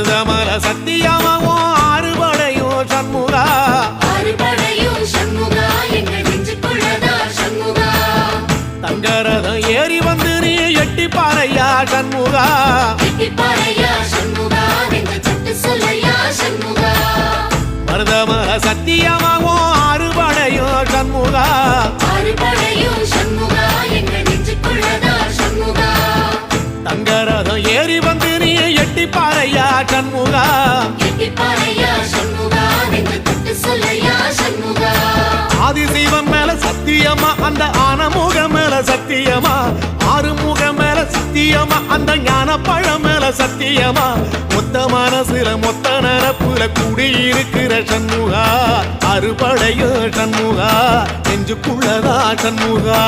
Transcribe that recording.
மருதமல சத்தியமாவும் ஆறுபடையும் சண்முகா தங்கரதம் ஏறி வந்து நீ எட்டி பாறையா சண்முகா மருதமல சத்தியமாவும் ஆறுபடையும் சண்முகா தங்கரதம் ஏறி வந்து நீ எட்டி பாறையா சண்முகா ஆதிசைவம் மேல சத்தியமா அந்த ஆனமுகம் மேல சத்தியமா ஆறுமுகம் மேல சத்தியமா அந்த ஞான பழம் மேல சத்தியமா மொத்த மனசுல மொத்த நரப்புல குடியிருக்கிற சண்முகா அறுபடையும் சண்முகா நெஞ்சுக்குள்ளதா சண்முகா